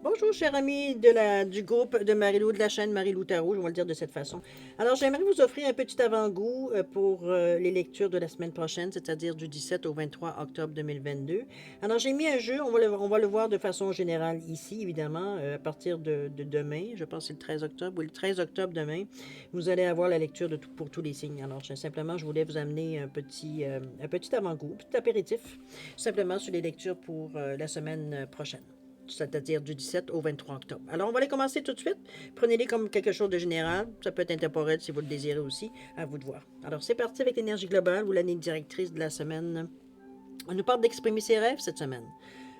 Bonjour, cher ami du groupe de Marie-Lou, de la chaîne Marie-Lou Tarot, je vais le dire de cette façon. Alors, j'aimerais vous offrir un petit avant-goût pour les lectures de la semaine prochaine, c'est-à-dire du 17 au 23 octobre 2022. Alors, j'ai mis un jeu, on va le voir de façon générale ici, évidemment, à partir de demain, je pense que c'est le 13 octobre, ou le 13 octobre demain, vous allez avoir la lecture pour tous les signes. Alors, simplement, je voulais vous amener un petit avant-goût, un petit apéritif, simplement sur les lectures pour la semaine prochaine, c'est-à-dire du 17 au 23 octobre. Alors, on va les commencer tout de suite. Prenez-les comme quelque chose de général. Ça peut être intemporel si vous le désirez aussi. À vous de voir. Alors, c'est parti avec l'énergie globale ou l'année directrice de la semaine. On nous parle d'exprimer ses rêves cette semaine.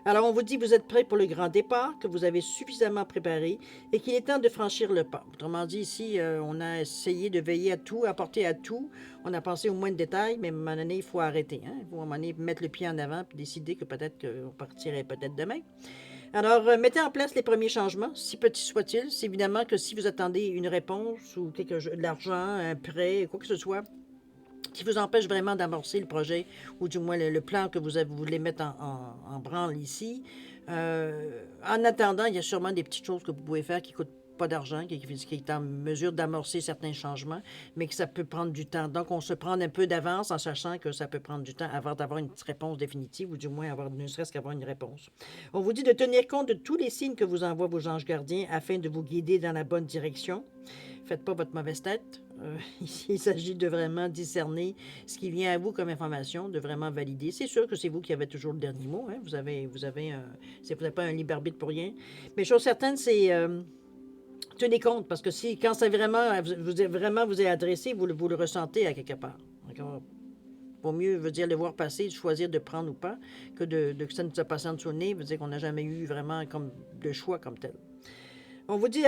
Alors, on vous dit que vous êtes prêt pour le grand départ, que vous avez suffisamment préparé et qu'il est temps de franchir le pas. Autrement dit, ici, on a essayé de veiller à tout, apporter à tout. On a pensé au moins de détails, mais à un moment donné, il faut arrêter. Hein? Il faut à un moment donné mettre le pied en avant et décider que peut-être qu'on partirait peut-être demain. Alors, mettez en place les premiers changements, si petits soient-ils. C'est évidemment que si vous attendez une réponse ou de l'argent, un prêt, quoi que ce soit, qui vous empêche vraiment d'amorcer le projet, ou du moins le plan que vous voulez mettre en branle ici. En attendant, il y a sûrement des petites choses que vous pouvez faire qui ne coûtent pas d'argent, qui est en mesure d'amorcer certains changements, mais que ça peut prendre du temps. Donc, on se prend un peu d'avance en sachant que ça peut prendre du temps avant d'avoir une réponse définitive, ou du moins avoir, ne serait-ce qu'avoir une réponse. On vous dit de tenir compte de tous les signes que vous envoient vos anges gardiens afin de vous guider dans la bonne direction. Faites pas votre mauvaise tête. Ici, il s'agit de vraiment discerner ce qui vient à vous comme information, de vraiment valider. C'est sûr que c'est vous qui avez toujours le dernier mot. Hein? Vous n'avez pas un libre arbitre pour rien. Mais chose certaine, c'est tenez compte, parce que quand c'est vraiment vous est adressé, vous le ressentez à quelque part. D'accord? Vaut mieux, veut dire, le voir passer, de choisir de prendre ou pas, que que ça nous a passé en dessous le nez, veut dire qu'on n'a jamais eu vraiment comme de choix comme tel. On vous dit,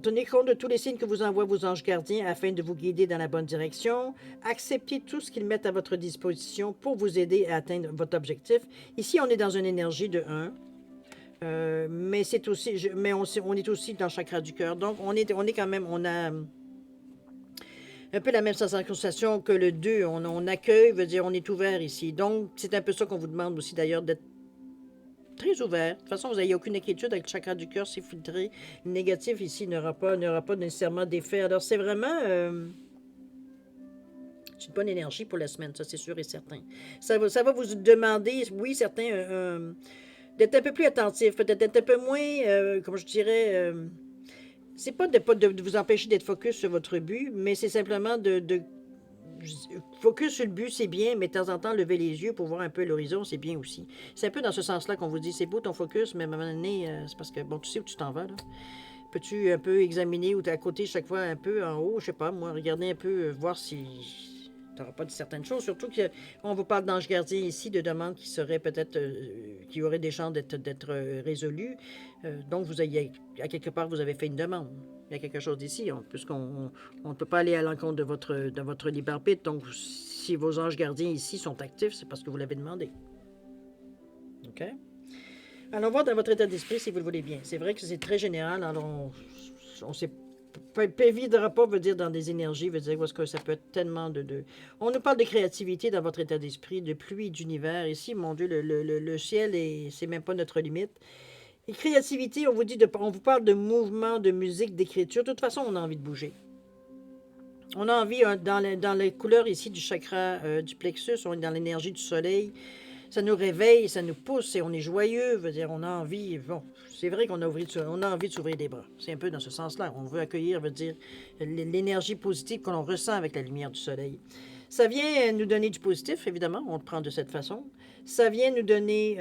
tenez compte de tous les signes que vous envoient vos anges gardiens afin de vous guider dans la bonne direction. Acceptez tout ce qu'ils mettent à votre disposition pour vous aider à atteindre votre objectif. Ici, on est dans une énergie de 1. Mais on est aussi dans le chakra du cœur. Donc, on est quand même, on a un peu la même sensation que le 2. On accueille, veut dire on est ouvert ici. Donc, c'est un peu ça qu'on vous demande aussi d'ailleurs, d'être très ouvert. De toute façon, vous n'avez aucune inquiétude avec le chakra du cœur, c'est filtré. Le négatif ici n'aura pas nécessairement d'effet. Alors, c'est vraiment une bonne énergie pour la semaine, ça c'est sûr et certain. Ça va vous demander, oui, certains, d'être un peu plus attentif, peut-être d'être un peu moins, comment je dirais, c'est pas de vous empêcher d'être focus sur votre but, mais c'est simplement de focus sur le but, c'est bien, mais de temps en temps, lever les yeux pour voir un peu l'horizon, c'est bien aussi. C'est un peu dans ce sens-là qu'on vous dit, c'est beau ton focus, mais à un moment donné, c'est parce que, bon, tu sais où tu t'en vas, là. Peux-tu un peu examiner ou t'es à côté chaque fois, un peu en haut, je sais pas, moi, regarder un peu, voir si tu n'auras pas de certaines choses. Surtout qu'on vous parle d'ange gardien ici, de demandes qui seraient peut-être, qui auraient des chances d'être résolues. Donc, à quelque part, vous avez fait une demande. Il y a quelque chose d'ici, puisqu'on ne peut pas aller à l'encontre de votre libre arbitre. Donc, si vos anges gardiens ici sont actifs, c'est parce que vous l'avez demandé. OK? Allons voir dans votre état d'esprit si vous le voulez bien. C'est vrai que c'est très général, alors on sait pévidera pas veut dire dans des énergies, veut dire parce que ça peut être tellement On nous parle de créativité dans votre état d'esprit, de pluie, d'univers. Ici, mon Dieu, le ciel, c'est même pas notre limite. Et créativité, on vous parle de mouvement, de musique, d'écriture. De toute façon, on a envie de bouger. On a envie, dans les couleurs ici du chakra du plexus, on est dans l'énergie du soleil. Ça nous réveille, ça nous pousse et on est joyeux. Veut dire, on a envie. Bon, c'est vrai qu'on a envie de s'ouvrir les bras. C'est un peu dans ce sens-là. On veut accueillir, veut dire, l'énergie positive que l'on ressent avec la lumière du soleil. Ça vient nous donner du positif, évidemment. On le prend de cette façon. Ça vient nous donner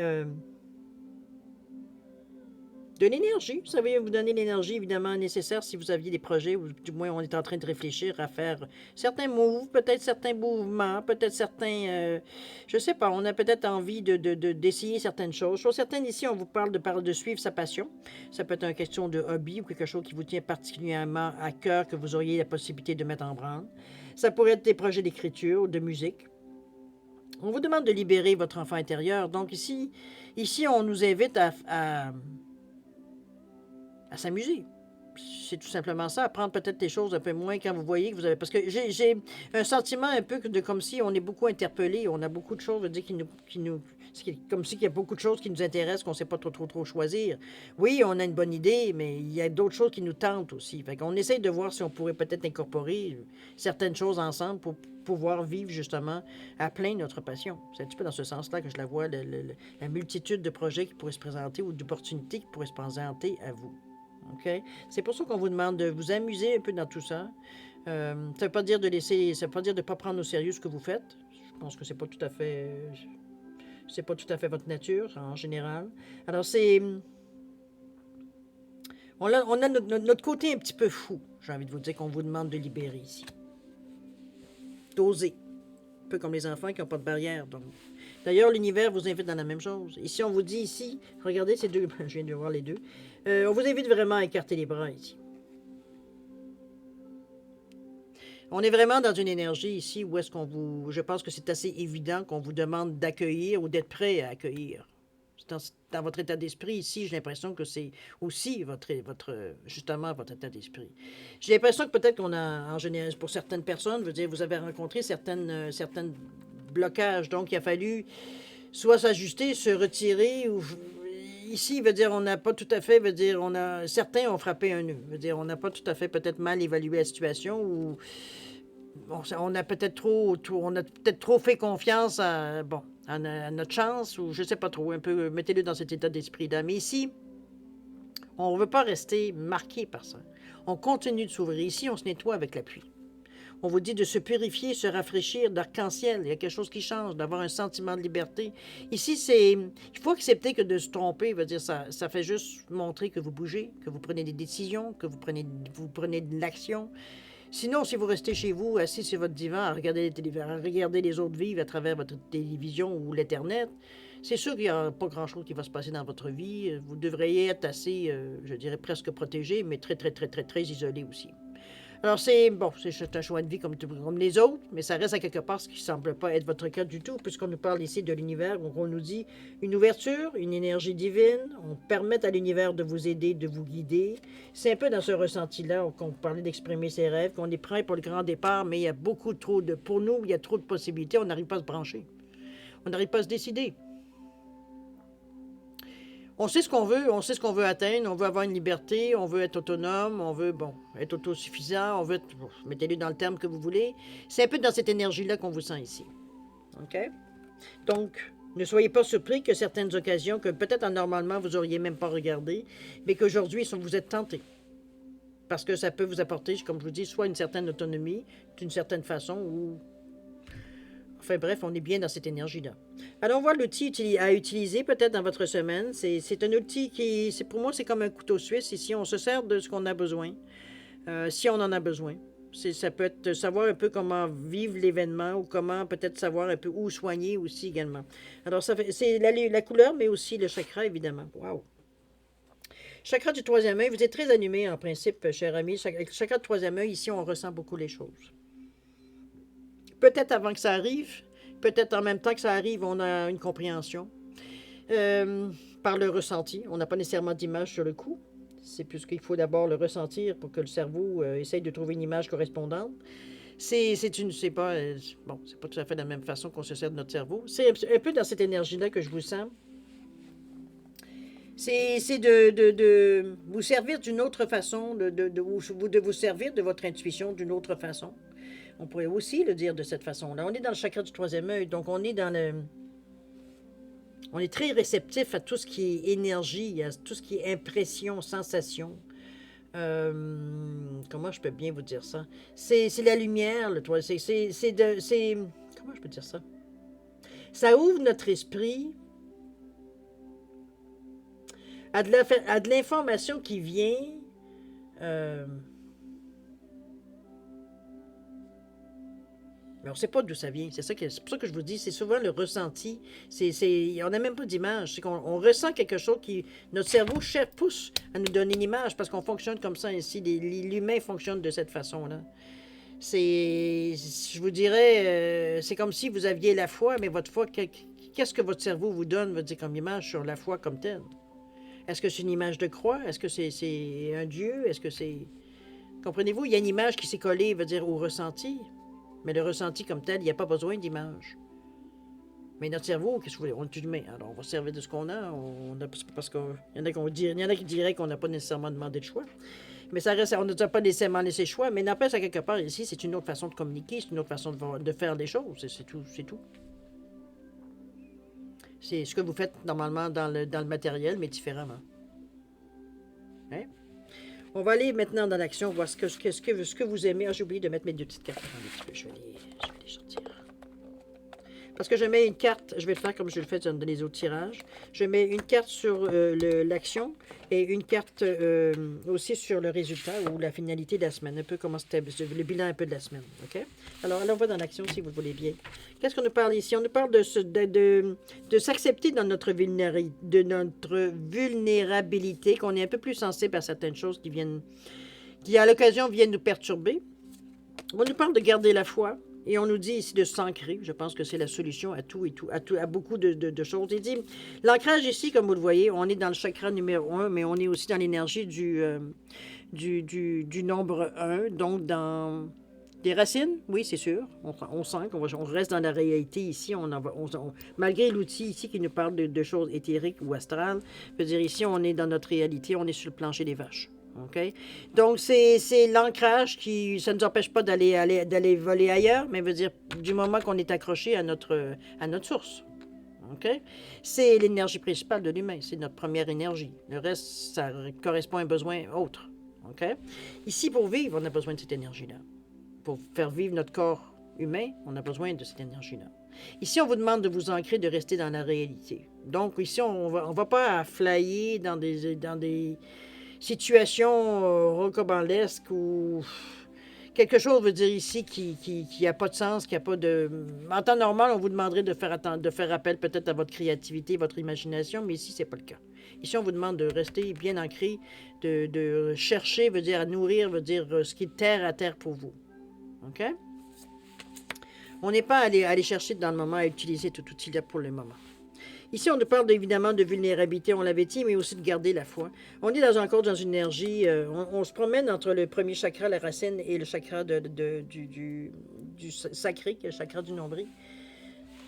de l'énergie. Ça va vous donner l'énergie, évidemment, nécessaire si vous aviez des projets, ou du moins on est en train de réfléchir à faire certains moves, peut-être certains mouvements, peut-être certains... je sais pas, on a peut-être envie d'essayer certaines choses. Chose certaine, ici, on vous parle de suivre sa passion. Ça peut être une question de hobby ou quelque chose qui vous tient particulièrement à cœur, que vous auriez la possibilité de mettre en branle. Ça pourrait être des projets d'écriture ou de musique. On vous demande de libérer votre enfant intérieur. Donc ici on nous invite à s'amuser. C'est tout simplement ça, à prendre peut-être des choses un peu moins quand vous voyez que vous avez... Parce que j'ai un sentiment un peu de comme si on est beaucoup interpellé, on a beaucoup de choses, dire, qui nous... Comme si il y a beaucoup de choses qui nous intéressent qu'on ne sait pas trop choisir. Oui, on a une bonne idée, mais il y a d'autres choses qui nous tentent aussi. Fait qu'on essaye de voir si on pourrait peut-être incorporer certaines choses ensemble pour pouvoir vivre justement à plein notre passion. C'est un petit peu dans ce sens-là que je la vois, la multitude de projets qui pourraient se présenter ou d'opportunités qui pourraient se présenter à vous. OK? C'est pour ça qu'on vous demande de vous amuser un peu dans tout ça. Ça ne veut pas dire de laisser, ça veut pas dire de ne pas prendre au sérieux ce que vous faites. Je pense que c'est pas tout à fait votre nature en général. Alors on a notre côté un petit peu fou, j'ai envie de vous dire, qu'on vous demande de libérer ici. D'oser. Un peu comme les enfants qui n'ont pas de barrière. Donc. D'ailleurs, l'univers vous invite dans la même chose. Ici, on vous dit ici, regardez ces deux, je viens de voir les deux, on vous invite vraiment à écarter les bras ici. On est vraiment dans une énergie ici où est-ce qu'on vous... Je pense que c'est assez évident qu'on vous demande d'accueillir ou d'être prêt à accueillir. Dans votre état d'esprit ici, j'ai l'impression que c'est aussi justement votre état d'esprit. J'ai l'impression que peut-être qu'on a, en général, pour certaines personnes, je veux dire, vous avez rencontré certaines blocages, donc il a fallu soit s'ajuster, se retirer, ou ici, veut dire, on n'a pas tout à fait, veut dire, certains ont frappé un nœud, veut dire, on n'a pas tout à fait peut-être mal évalué la situation, ou on a peut-être trop fait confiance à notre chance, ou je sais pas trop, un peu, mettez-le dans cet état d'esprit-là. Mais ici, on ne veut pas rester marqué par ça. On continue de s'ouvrir. Ici, on se nettoie avec la pluie. On vous dit de se purifier, se rafraîchir d'arc-en-ciel. Il y a quelque chose qui change, d'avoir un sentiment de liberté. Ici, il faut accepter que de se tromper, veut dire ça fait juste montrer que vous bougez, que vous prenez des décisions, que vous prenez de l'action. Sinon, si vous restez chez vous, assis sur votre divan, à regarder les autres vivre à travers votre télévision ou l'Internet, c'est sûr qu'il n'y a pas grand-chose qui va se passer dans votre vie. Vous devriez être assez, je dirais, presque protégé, mais très isolé aussi. Alors, c'est un choix de vie comme les autres, mais ça reste à quelque part ce qui ne semble pas être votre cas du tout, puisqu'on nous parle ici de l'univers, où on nous dit une ouverture, une énergie divine, on permet à l'univers de vous aider, de vous guider. C'est un peu dans ce ressenti-là qu'on parlait d'exprimer ses rêves, qu'on est prêt pour le grand départ, mais il y a pour nous, il y a trop de possibilités, on n'arrive pas à se brancher. On n'arrive pas à se décider. On sait ce qu'on veut atteindre, on veut avoir une liberté, on veut être autonome, on veut, être autosuffisant, on veut être, mettez-le dans le terme que vous voulez. C'est un peu dans cette énergie-là qu'on vous sent ici. OK? Donc, ne soyez pas surpris que certaines occasions que peut-être normalement vous n'auriez même pas regardées, mais qu'aujourd'hui, vous êtes tenté. Parce que ça peut vous apporter, comme je vous dis, soit une certaine autonomie, d'une certaine façon, ou... Enfin bref, on est bien dans cette énergie-là. Alors, on voit l'outil à utiliser peut-être dans votre semaine. C'est un outil pour moi, c'est comme un couteau suisse. Ici, on se sert de ce qu'on a besoin, si on en a besoin. Ça peut être savoir un peu comment vivre l'événement ou comment peut-être savoir un peu où soigner aussi également. Alors, c'est la couleur, mais aussi le chakra, évidemment. Wow! Chakra du troisième œil, vous êtes très animé en principe, cher ami. Chakra du troisième œil, ici, on ressent beaucoup les choses. Peut-être avant que ça arrive, peut-être en même temps que ça arrive, on a une compréhension par le ressenti. On n'a pas nécessairement d'image sur le coup. C'est plus qu'il faut d'abord le ressentir pour que le cerveau essaye de trouver une image correspondante. C'est pas tout à fait de la même façon qu'on se sert de notre cerveau. C'est un peu dans cette énergie-là que je vous sens. C'est de vous servir d'une autre façon, de vous servir de votre intuition d'une autre façon. On pourrait aussi le dire de cette façon-là. On est dans le chakra du troisième œil, donc on est très réceptif à tout ce qui est énergie, à tout ce qui est impression, sensation. Comment je peux bien vous dire ça? C'est la lumière, le troisième. Comment je peux dire ça? Ça ouvre notre esprit à de l'information qui vient... Mais on ne sait pas d'où ça vient. C'est pour ça que je vous dis, c'est souvent le ressenti. On n'a même pas d'image. C'est qu'on ressent quelque chose qui... Notre cerveau pousse à nous donner une image parce qu'on fonctionne comme ça ici. L'humain fonctionne de cette façon-là. Je vous dirais, c'est comme si vous aviez la foi, mais votre foi, qu'est-ce que votre cerveau vous donne, veut dire, comme image sur la foi comme telle? Est-ce que c'est une image de croix? Est-ce que c'est un Dieu? Est-ce que c'est... Comprenez-vous? Il y a une image qui s'est collée, veut dire, au ressenti. Mais le ressenti comme tel, il n'y a pas besoin d'image. Mais notre cerveau, qu'est-ce que vous voulez? On est humain. Alors, on va se servir de ce qu'on a. C'est pas parce qu'il y en a il y en a qui diraient qu'on n'a pas nécessairement demandé de choix. Mais ça reste, on ne nous a pas nécessairement laissé le choix. Mais n'empêche, à quelque part, ici, c'est une autre façon de communiquer, c'est une autre façon de faire les choses. C'est tout, c'est tout. C'est ce que vous faites normalement dans le matériel, mais différemment. Hein? On va aller maintenant dans l'action, voir ce que vous aimez. Ah, j'ai oublié de mettre mes deux petites cartes. Attendez un petit peu, je vais les sortir. Parce que je mets une carte, je vais le faire comme je le fais dans les autres tirages. Je mets une carte sur l'action et une carte aussi sur le résultat ou la finalité de la semaine. Un peu comment c'était le bilan un peu de la semaine. OK? Alors, on va dans l'action si vous le voulez bien. Qu'est-ce qu'on nous parle ici? On nous parle de s'accepter dans notre vulnérabilité, qu'on est un peu plus sensible à certaines choses qui à l'occasion viennent nous perturber. On nous parle de garder la foi. Et on nous dit ici de s'ancrer. Je pense que c'est la solution à tout et tout, à beaucoup de choses. Il dit, l'ancrage ici, comme vous le voyez, on est dans le chakra numéro 1, mais on est aussi dans l'énergie du nombre 1, donc dans des racines, oui, c'est sûr. On sent qu'on reste dans la réalité ici. Malgré l'outil ici qui nous parle de choses éthériques ou astrales, je veux dire, ici, on est dans notre réalité, on est sur le plancher des vaches. OK? Donc, c'est l'ancrage qui... Ça ne nous empêche pas d'aller voler ailleurs, mais veut dire du moment qu'on est accroché à notre source. OK? C'est l'énergie principale de l'humain. C'est notre première énergie. Le reste, ça correspond à un besoin autre. OK? Ici, pour vivre, on a besoin de cette énergie-là. Pour faire vivre notre corps humain, on a besoin de cette énergie-là. Ici, on vous demande de vous ancrer, de rester dans la réalité. Donc, ici, on va pas flyer dans des situation rocambolesque ou quelque chose, veut dire ici, qui a pas de sens, qui a pas de... En temps normal, on vous demanderait de faire appel peut-être à votre créativité, votre imagination, mais ici, c'est pas le cas. Ici, on vous demande de rester bien ancré, de chercher, veut dire à nourrir, veut dire ce qui est terre à terre pour vous. OK? On n'est pas allé chercher dans le moment à utiliser tout outil-là pour le moment. Ici, on nous parle évidemment de vulnérabilité, on l'avait dit, mais aussi de garder la foi. On est encore dans une énergie, on se promène entre le premier chakra, la racine, et le chakra du sacré, qui est le chakra du nombril.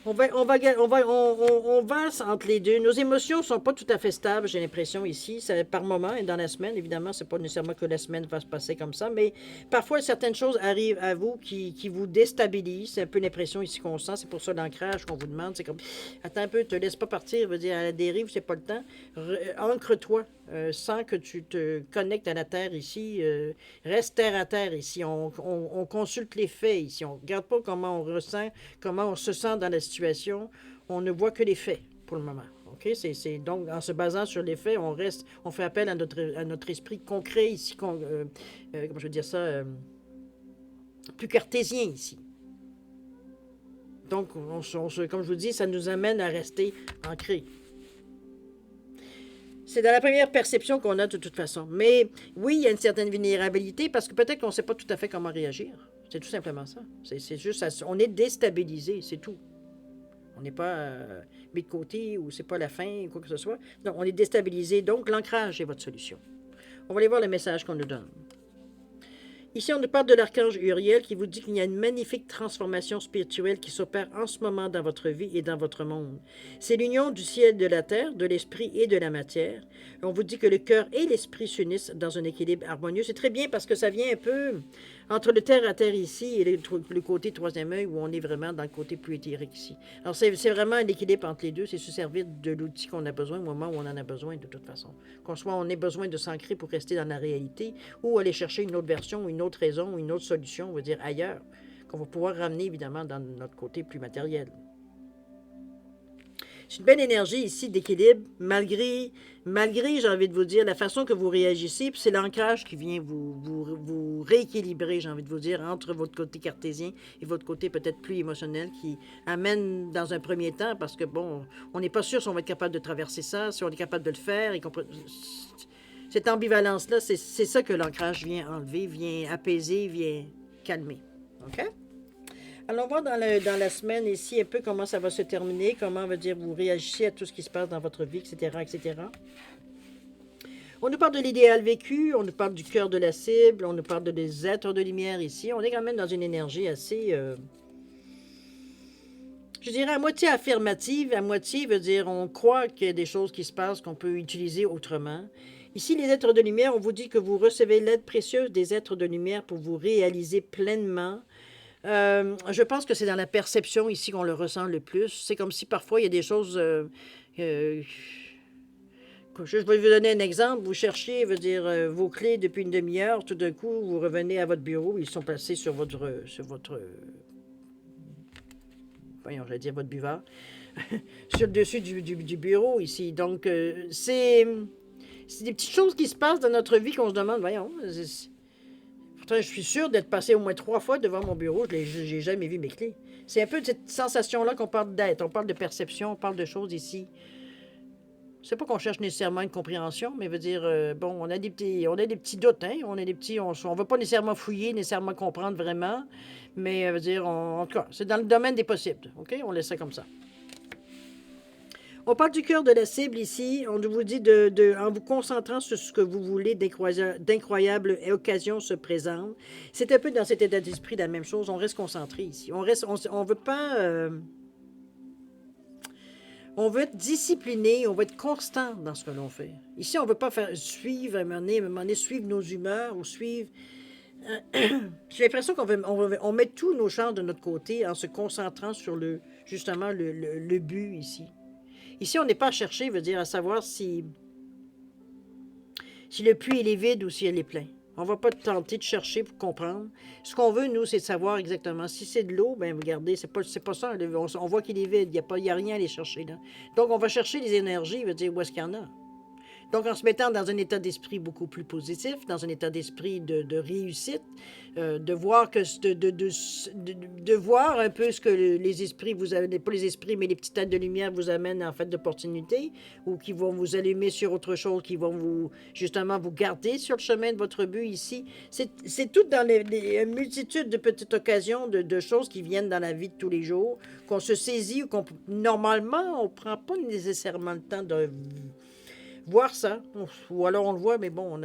On va entre les deux. Nos émotions ne sont pas tout à fait stables, j'ai l'impression, ici. C'est par moment et dans la semaine. Évidemment, ce n'est pas nécessairement que la semaine va se passer comme ça, mais parfois, certaines choses arrivent à vous qui vous déstabilisent. C'est un peu l'impression ici qu'on sent. C'est pour ça l'ancrage qu'on vous demande. C'est comme, attends un peu, te laisse pas partir, veut dire à la dérive, c'est pas le temps. Ancre-toi. Sans que tu te connectes à la terre ici, reste terre à terre ici. On consulte les faits ici. On ne regarde pas comment on ressent, comment on se sent dans la situation. On ne voit que les faits pour le moment. Okay? Donc, en se basant sur les faits, on fait appel à notre esprit concret ici, comment je veux dire ça, plus cartésien ici. Donc, comme je vous dis, ça nous amène à rester ancrés. C'est dans la première perception qu'on a de toute façon. Mais oui, il y a une certaine vulnérabilité parce que peut-être qu'on ne sait pas tout à fait comment réagir. C'est tout simplement ça. C'est juste, on est déstabilisé, c'est tout. On n'est pas mis de côté ou c'est pas la fin ou quoi que ce soit. Non, on est déstabilisé. Donc, l'ancrage est votre solution. On va aller voir le message qu'on nous donne. Ici, on nous parle de l'archange Uriel qui vous dit qu'il y a une magnifique transformation spirituelle qui s'opère en ce moment dans votre vie et dans votre monde. C'est l'union du ciel et de la terre, de l'esprit et de la matière. On vous dit que le cœur et l'esprit s'unissent dans un équilibre harmonieux. C'est très bien parce que ça vient un peu entre le terre à terre ici et le côté troisième œil où on est vraiment dans le côté plus éthérique ici. Alors, c'est vraiment un équilibre entre les deux. C'est se servir de l'outil qu'on a besoin au moment où on en a besoin de toute façon. Qu'on soit on ait besoin de s'ancrer pour rester dans la réalité ou aller chercher une autre version ou une autre raison ou une autre solution, on va dire ailleurs, qu'on va pouvoir ramener évidemment dans notre côté plus matériel. C'est une belle énergie ici d'équilibre, malgré j'ai envie de vous dire, la façon que vous réagissez, puis c'est l'ancrage qui vient vous rééquilibrer, j'ai envie de vous dire, entre votre côté cartésien et votre côté peut-être plus émotionnel, qui amène dans un premier temps, parce que bon, on n'est pas sûr si on va être capable de traverser ça, si on est capable de le faire, et cette ambivalence-là, c'est ça que l'ancrage vient enlever, vient apaiser, vient calmer. OK? Alors, on va dans la semaine ici un peu comment ça va se terminer, comment, on va dire, vous réagissez à tout ce qui se passe dans votre vie, etc., etc. On nous parle de l'idéal vécu, on nous parle du cœur de la cible, on nous parle des êtres de lumière ici. On est quand même dans une énergie assez je dirais à moitié affirmative, à moitié veut dire on croit qu'il y a des choses qui se passent qu'on peut utiliser autrement. Ici, les êtres de lumière, on vous dit que vous recevez l'aide précieuse des êtres de lumière pour vous réaliser pleinement. Je pense que c'est dans la perception ici qu'on le ressent le plus. C'est comme si parfois il y a des choses... je vais vous donner un exemple. Vous cherchiez, veut dire, vos clés depuis une demi-heure. Tout d'un coup, vous revenez à votre bureau. Ils sont placés sur votre voyons, j'allais dire votre buvard, sur le dessus du bureau ici. Donc, c'est des petites choses qui se passent dans notre vie qu'on se demande, voyons, pourtant, je suis sûre d'être passé au moins 3 fois devant mon bureau, je n'ai jamais vu mes clés. C'est un peu de cette sensation-là qu'on parle d'être, on parle de perception, on parle de choses ici. C'est pas qu'on cherche nécessairement une compréhension, mais veut dire, bon, on a des petits doutes, hein, on ne va pas nécessairement fouiller, nécessairement comprendre vraiment, mais veut dire, en tout cas, c'est dans le domaine des possibles, OK? On laisse ça comme ça. On parle du cœur de la cible ici. On vous dit en vous concentrant sur ce que vous voulez, d'incroyables occasions se présentent. C'est un peu dans cet état d'esprit la même chose. On reste concentré ici. On veut pas... on veut être discipliné, on veut être constant dans ce que l'on fait. Ici, on ne veut pas faire suivre à un moment donné, suivre nos humeurs ou suivre... J'ai l'impression qu'on met tous nos chances de notre côté en se concentrant sur justement le but ici. Ici, on n'est pas à chercher, veut dire à savoir si le puits il est vide ou si elle est plein. On ne va pas tenter de chercher pour comprendre. Ce qu'on veut, nous, c'est de savoir exactement. Si c'est de l'eau, bien, regardez, c'est pas ça. On voit qu'il est vide, il n'y a rien à aller chercher là. Donc, on va chercher les énergies, veut dire où est-ce qu'il y en a. Donc, en se mettant dans un état d'esprit beaucoup plus positif, dans un état d'esprit de réussite, de voir de voir un peu ce que les esprits vous amènent, pas les esprits, mais les petites têtes de lumière vous amènent en fait d'opportunités ou qui vont vous allumer sur autre chose, qui vont justement vous garder sur le chemin de votre but ici. C'est tout dans une multitude de petites occasions, de choses qui viennent dans la vie de tous les jours, qu'on se saisit ou normalement, on ne prend pas nécessairement le temps de voir ça, ou alors on le voit, mais bon, on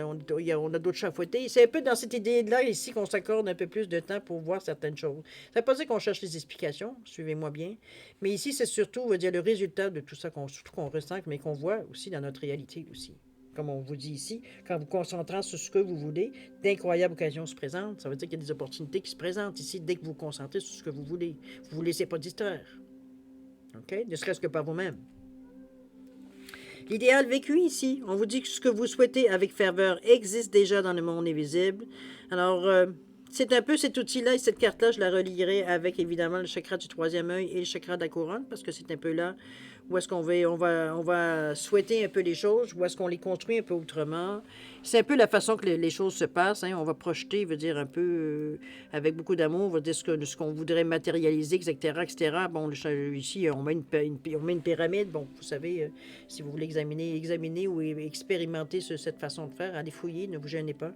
a d'autres chats à fouetter. C'est un peu dans cette idée-là ici qu'on s'accorde un peu plus de temps pour voir certaines choses. Ça ne veut pas dire qu'on cherche les explications, suivez-moi bien, mais ici, c'est surtout, veut dire, le résultat de tout ça qu'on ressent, mais qu'on voit aussi dans notre réalité aussi. Comme on vous dit ici, quand vous concentrez sur ce que vous voulez, d'incroyables occasions se présentent. Ça veut dire qu'il y a des opportunités qui se présentent ici dès que vous vous concentrez sur ce que vous voulez. Vous ne vous laissez pas distraire. OK? Ne serait-ce que par vous-même. L'idéal vécu ici, on vous dit que ce que vous souhaitez avec ferveur existe déjà dans le monde invisible. Alors, c'est un peu cet outil-là et cette carte-là, je la relierai avec évidemment le chakra du troisième œil et le chakra de la couronne, parce que c'est un peu là où est-ce qu'on va souhaiter un peu les choses, où est-ce qu'on les construit un peu autrement. C'est un peu la façon que les choses se passent. Hein. On va projeter, veut dire un peu, avec beaucoup d'amour, on va dire ce qu'on voudrait matérialiser, etc., etc. Bon, ici, on met une pyramide. Bon, vous savez, si vous voulez examiner ou expérimenter cette façon de faire, allez fouiller, ne vous gênez pas.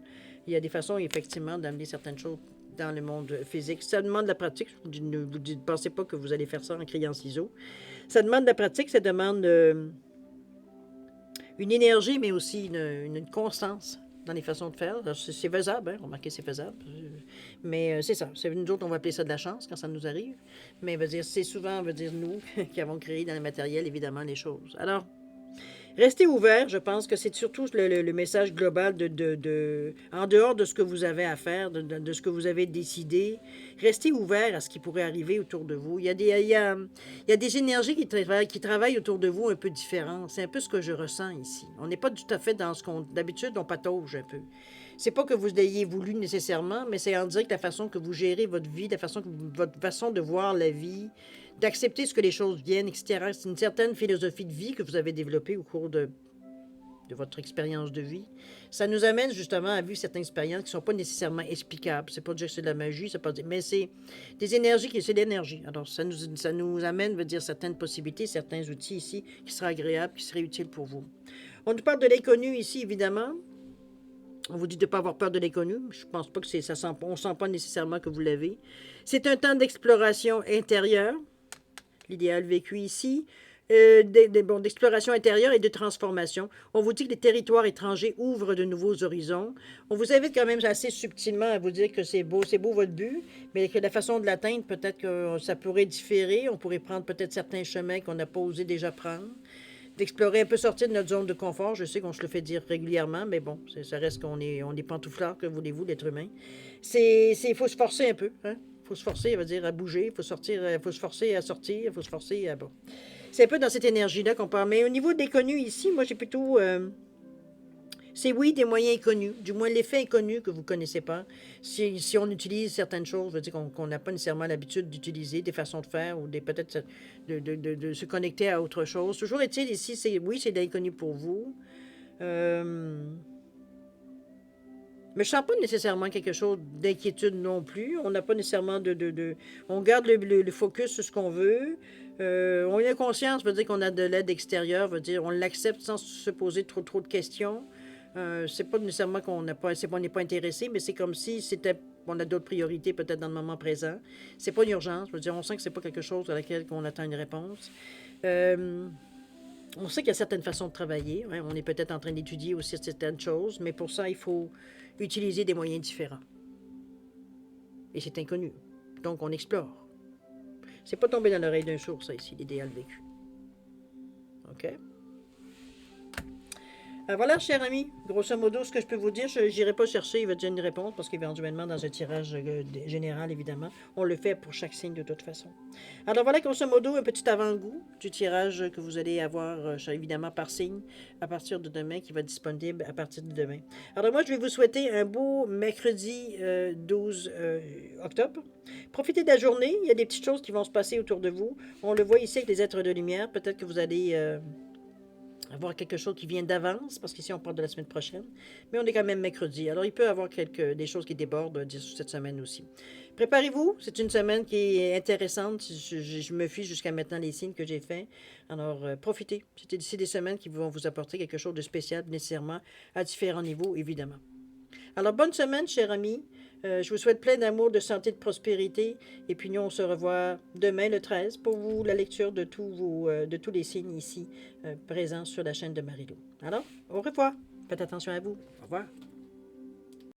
Il y a des façons, effectivement, d'amener certaines choses dans le monde physique. Ça demande de la pratique. Ne pensez pas que vous allez faire ça en criant ciseaux. Ça demande de la pratique, ça demande une énergie, mais aussi une constance dans les façons de faire. C'est faisable, hein? Remarquez, c'est faisable. Mais c'est ça. Nous autres, on va appeler ça de la chance quand ça nous arrive. Mais c'est souvent, nous, qui avons créé dans le matériel, évidemment, les choses. Alors, restez ouvert, je pense que c'est surtout le message global en dehors de ce que vous avez à faire, de ce que vous avez décidé. Restez ouvert à ce qui pourrait arriver autour de vous. Il y a des énergies qui travaillent autour de vous un peu différentes. C'est un peu ce que je ressens ici. On n'est pas tout à fait dans ce qu'on... D'habitude, on patauge un peu. C'est pas que vous l'ayez voulu nécessairement, mais c'est en direct la façon que vous gérez votre vie, votre façon de voir la vie, d'accepter ce que les choses viennent, etc. C'est une certaine philosophie de vie que vous avez développée au cours de votre expérience de vie. Ça nous amène justement à vivre certaines expériences qui ne sont pas nécessairement explicables. C'est pas dire que c'est de la magie, mais c'est des énergies c'est l'énergie. Alors, ça nous amène, veut dire, certaines possibilités, certains outils ici qui seraient agréables, qui seraient utiles pour vous. On nous parle de l'inconnu ici, évidemment. On vous dit de ne pas avoir peur de l'inconnu. Je ne pense pas que on ne sent pas nécessairement que vous l'avez. C'est un temps d'exploration intérieure. L'idéal vécu ici. d'exploration intérieure et de transformation. On vous dit que les territoires étrangers ouvrent de nouveaux horizons. On vous invite quand même assez subtilement à vous dire que c'est beau votre but, mais que la façon de l'atteindre, peut-être que ça pourrait différer. On pourrait prendre peut-être certains chemins qu'on n'a pas osé déjà prendre. D'explorer un peu, sortir de notre zone de confort. Je sais qu'on se le fait dire régulièrement, mais bon, ça reste on est pantouflards, que voulez-vous, l'être humain. Faut se forcer un peu, hein? Faut se forcer, ça veut dire à bouger, faut sortir, faut se forcer à sortir, faut se forcer à bon. C'est un peu dans cette énergie-là qu'on parle. Mais au niveau des connus ici, moi j'ai plutôt c'est oui des moyens inconnus, du moins l'effet inconnu que vous ne connaissez pas. Si on utilise certaines choses, veut dire qu'on n'a pas nécessairement l'habitude d'utiliser, des façons de faire ou peut-être de se connecter à autre chose. Toujours est-il ici, oui, c'est de l'inconnu pour vous. Mais je ne sens pas nécessairement quelque chose d'inquiétude non plus. On n'a pas nécessairement On garde le focus sur ce qu'on veut. On a conscience, veut dire qu'on a de l'aide extérieure, veut dire on l'accepte sans se poser trop de questions. C'est pas nécessairement qu'on n'est pas intéressé, mais c'est comme si on a d'autres priorités peut-être dans le moment présent. C'est pas une urgence, veut dire on sent que c'est pas quelque chose à laquelle on attend une réponse. On sait qu'il y a certaines façons de travailler. Hein. On est peut-être en train d'étudier aussi certaines choses, mais pour ça, il faut utiliser des moyens différents. Et c'est inconnu. Donc, on explore. C'est pas tomber dans l'oreille d'un sourd, ça, ici, l'idéal vécu. OK? Voilà, cher ami, grosso modo, ce que je peux vous dire, je n'irai pas chercher une réponse parce qu'éventuellement, dans un tirage général, évidemment, on le fait pour chaque signe de toute façon. Alors voilà, grosso modo, un petit avant-goût du tirage que vous allez avoir, évidemment, par signe à partir de demain, qui va être disponible à partir de demain. Alors moi, je vais vous souhaiter un beau mercredi 12 octobre. Profitez de la journée, il y a des petites choses qui vont se passer autour de vous. On le voit ici avec les êtres de lumière, peut-être que vous allez avoir quelque chose qui vient d'avance, parce qu'ici on parle de la semaine prochaine, mais on est quand même mercredi. Alors il peut y avoir des choses qui débordent cette semaine aussi. Préparez-vous, c'est une semaine qui est intéressante. Je me fie jusqu'à maintenant les signes que j'ai faits. Alors profitez. C'est des semaines qui vont vous apporter quelque chose de spécial, nécessairement, à différents niveaux, évidemment. Alors bonne semaine, chers amis. Je vous souhaite plein d'amour, de santé, de prospérité. Et puis nous, on se revoit demain, le 13, pour vous, la lecture de tous les signes ici présents sur la chaîne de Marie-Lou. Alors, au revoir. Faites attention à vous. Au revoir.